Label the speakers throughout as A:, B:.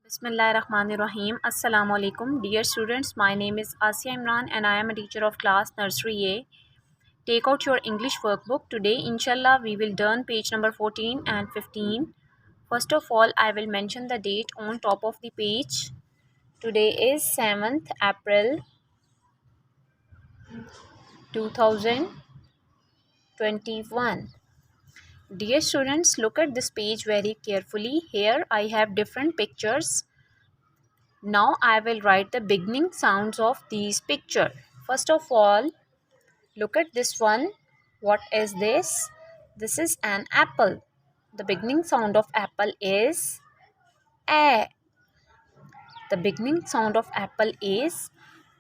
A: Bismillahirrahmanirrahim. Assalamu alaikum. Dear students, my name is Asya Imran and I am a teacher of class Nursery A. Take out your English workbook. Today, inshallah, we will learn page number 14 and 15. First of all, I will mention the date on top of the page. Today is 7th April 2021. Dear students, look at this page very carefully. Here I have different pictures. Now I will write the beginning sounds of these pictures. First of all, look at this one. What is this? This is an apple. The beginning sound of apple is A. The beginning sound of apple is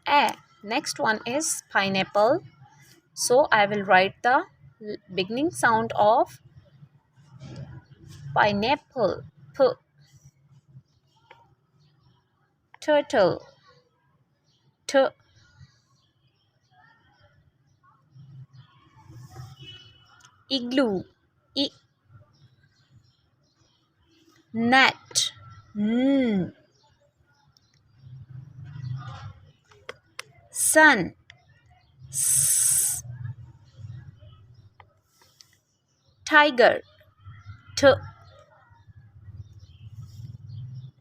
A: A. Next one is pineapple. So I will write the beginning sound of pineapple. P. Turtle. T. Igloo. I. Net. N. Sun. S. Tiger. T.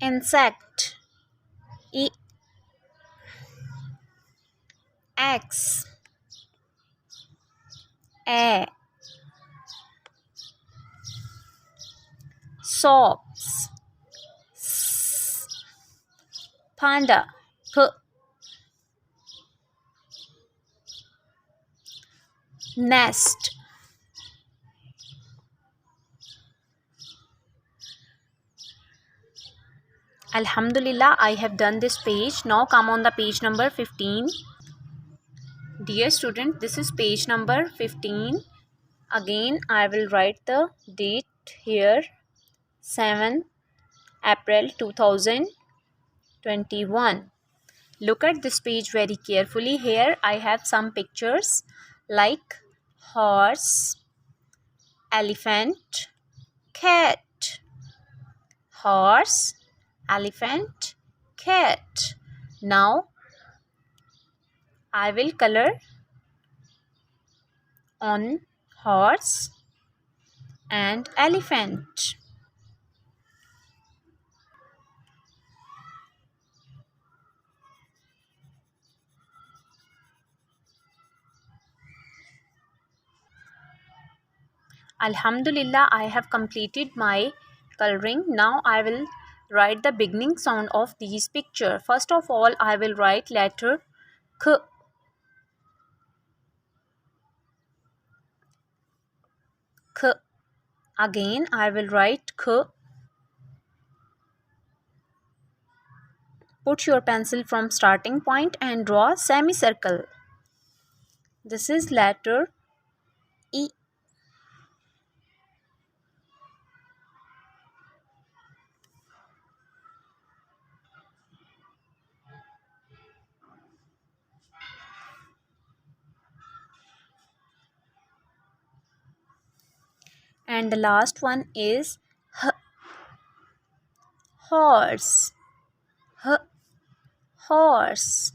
A: Insect. I. X. A. Socks. S. Panda. P. Nest. Alhamdulillah, I have done this page. Now come on the page number 15. Dear student, this is page number 15. Again, I will write the date here. 7 April 2021. Look at this page very carefully. Here I have some pictures like horse, elephant, cat. Horse, elephant, cat. Now I will color on horse and elephant. Alhamdulillah, I have completed my coloring. Now I will write the beginning sound of these pictures. First of all, I will write letter K. K. Again, I will write K. Put your pencil from starting point and draw a semicircle. This is letter E. And the last one is H. Horse. H. Horse.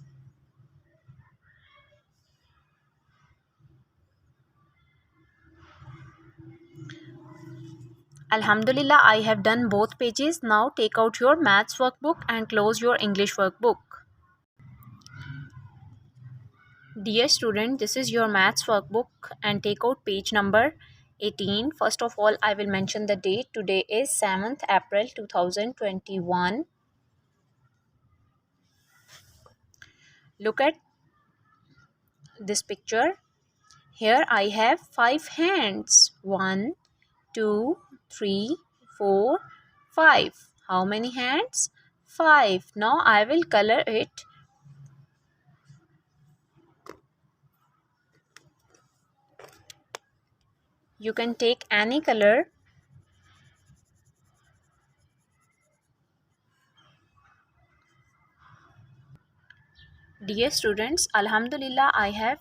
A: Alhamdulillah, I have done both pages. Now take out your maths workbook and close your English workbook. Dear student, this is your maths workbook and take out page number 18. First of all, I will mention the date. Today is 7th April 2021. Look at this picture. Here I have 5 hands. 1, 2, 3, 4, 5. How many hands? 5. Now I will color it. You can take any color. Dear students, Alhamdulillah, I have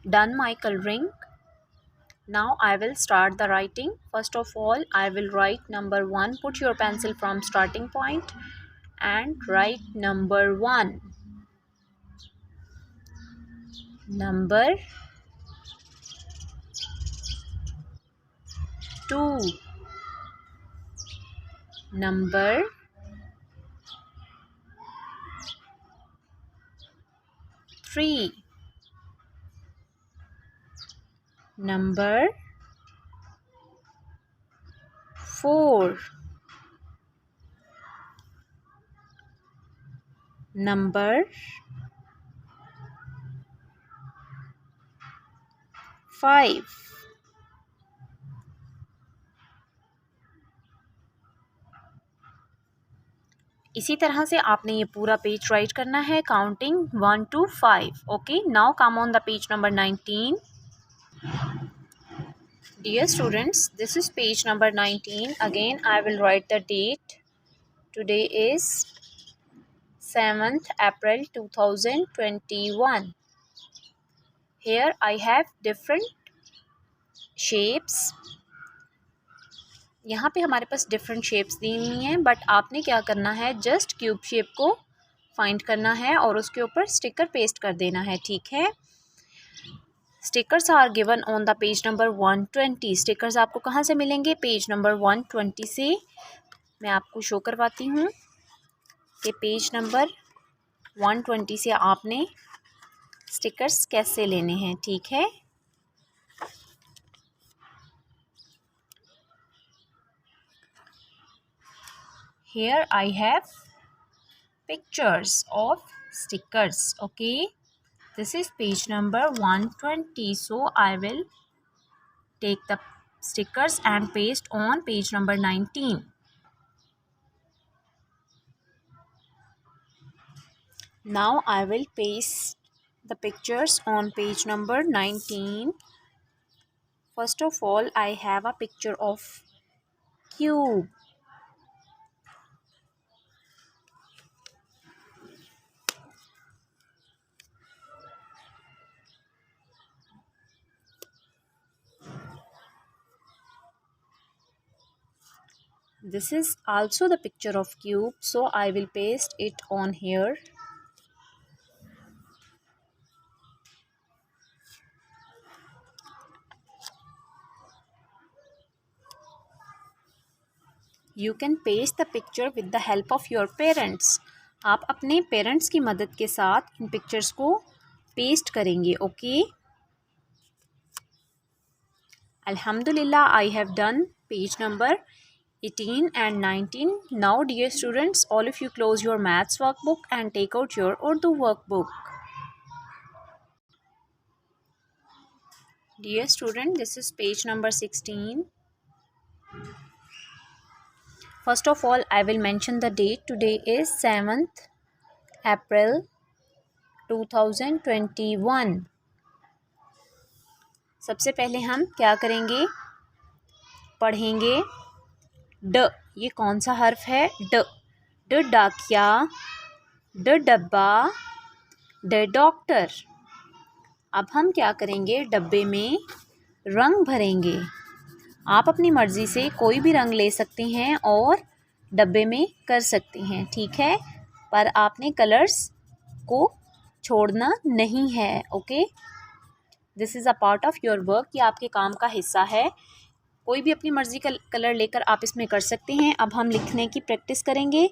A: done my coloring. Now I will start the writing. First of all, I will write number 1. Put your pencil from starting point and write number 1, number 2, number 3, number 4, number 5. इसी तरह से आपने ये पूरा page right करना है counting 1 to 5. Okay, now come on the page number 19. Dear students, this is page number 19. Again, I will write the date. Today is 7th April 2021. Here I have different shapes. यहाँ पे हमारे पास different shapes दी हुई हैं, but आपने क्या करना है, just cube shape को फाइंड करना है और उसके ऊपर स्टिकर पेस्ट कर देना है. ठीक है. Stickers are given on the page number 120. Stickers आपको कहाँ से मिलेंगे? पेज नंबर 120 से. मैं आपको शो करवाती हूँ कि पेज नंबर 120 से आपने स्टिकर्स कैसे लेने हैं. ठीक है. Here I have pictures of stickers. Okay, this is page number 120. So I will take the stickers and paste on page number 19. Now I will paste the pictures on page number 19. First of all, I have a picture of cube. This is also the picture of cube, so I will paste it on here. You can paste the picture with the help of your parents. आप अपने parents की मदद के साथ इन pictures को paste करेंगे. Okay. Alhamdulillah, I have done page number 18 and 19. Now, dear students, all of you close your maths workbook and take out your Urdu workbook. Dear student, this is page number 16. First of all, I will mention the date. Today is 7th April 2021. सबसे पहले हम क्या करेंगे, पढ़ेंगे ड. ये कौन सा हर्फ है? ड. ड डाकिया, ड डब्बा, ड डॉक्टर. अब हम क्या करेंगे, डब्बे में रंग भरेंगे. आप अपनी मर्ज़ी से कोई भी रंग ले सकते हैं और डब्बे में कर सकते हैं. ठीक है. पर आपने कलर्स को छोड़ना नहीं है. Okay. This is a part of your work. ये आपके काम का हिस्सा है. कोई भी अपनी मर्ज़ी का कलर लेकर आप इसमें कर सकते हैं. अब हम लिखने की प्रैक्टिस करेंगे.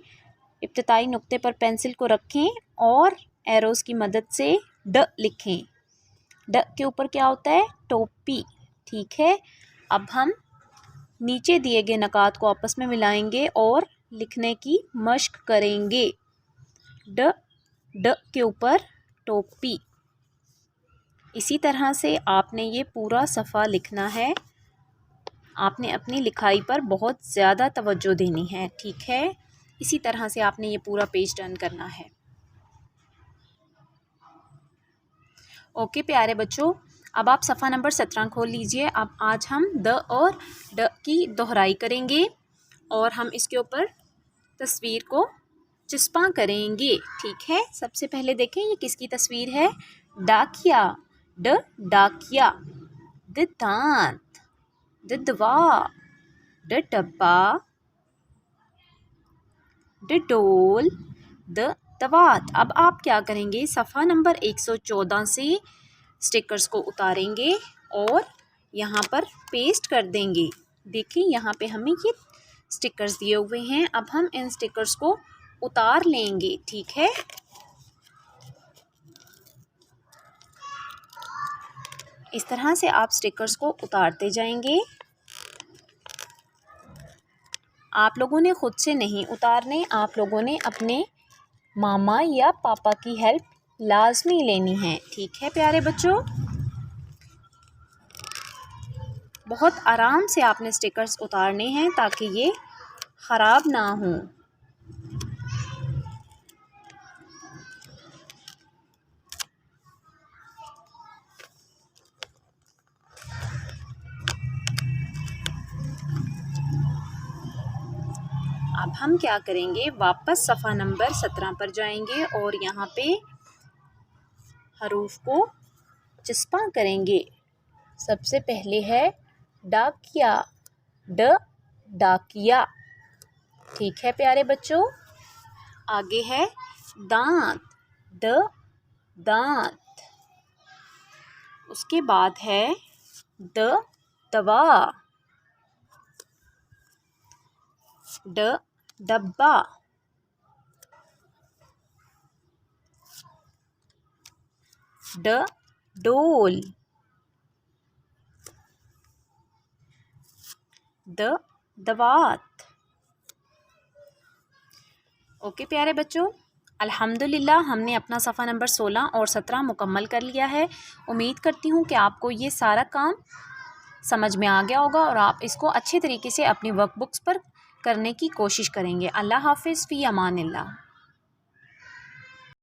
A: इब्तिदाई नुक्ते पर पेंसिल को रखें और एरोज़ की मदद से ड लिखें. ड के ऊपर क्या होता है? टोपी. ठीक है. अब हम नीचे दिए गए नकात को आपस में मिलाएंगे और लिखने की मश्क करेंगे. ड. ड के ऊपर टोपी. इसी तरह से आपने ये पूरा सफ़ा लिखना है. आपने अपनी लिखाई पर बहुत ज़्यादा तवज्जो देनी है. ठीक है. इसी तरह से आपने ये पूरा पेज डन करना है. ओके प्यारे बच्चों, अब आप सफ़ा नंबर 17 खोल लीजिए. अब आज हम द और ड की दोहराई करेंगे और हम इसके ऊपर तस्वीर को चिस्पा करेंगे. ठीक है. सबसे पहले देखें ये किसकी तस्वीर है? डाकिया. ड डाकिया. द दांत, द दवा, ड डब्बा, द डोल, द दवात। अब आप क्या करेंगे, सफ़ा नंबर 114 से स्टिकर्स को उतारेंगे और यहाँ पर पेस्ट कर देंगे। देखिए यहाँ पे हमें ये स्टिकर्स दिए हुए हैं। अब हम इन स्टिकर्स को उतार लेंगे, ठीक है। इस तरह से आप स्टिकर्स को उतारते जाएंगे। आप लोगों ने खुद से नहीं उतारने, आप लोगों ने अपने मामा या पापा की हेल्प लाजमी लेनी है, ठीक है प्यारे बच्चों। बहुत आराम से आपने स्टिकर्स उतारने हैं ताकि ये ख़राब ना हो। अब हम क्या करेंगे, वापस सफ़ा नंबर 17 पर जाएंगे और यहाँ पे हरूफ को चिस्पा करेंगे। सबसे पहले है डाकिया, ड डाकिया, ठीक है प्यारे बच्चों। आगे है दांत, द दांत। उसके बाद है द दवा, ड डब्बा, ड डोल, द दवात। ओके प्यारे बच्चों, अल्हम्दुलिल्लाह हमने अपना सफ़ा नंबर 16 और 17 मुकम्मल कर लिया है। उम्मीद करती हूँ कि आपको ये सारा काम समझ में आ गया होगा और आप इसको अच्छे तरीके से अपनी वर्कबुक्स पर करने की कोशिश करेंगे। अल्लाह हाफ़िज़, फ़ी अमानिल्लाह।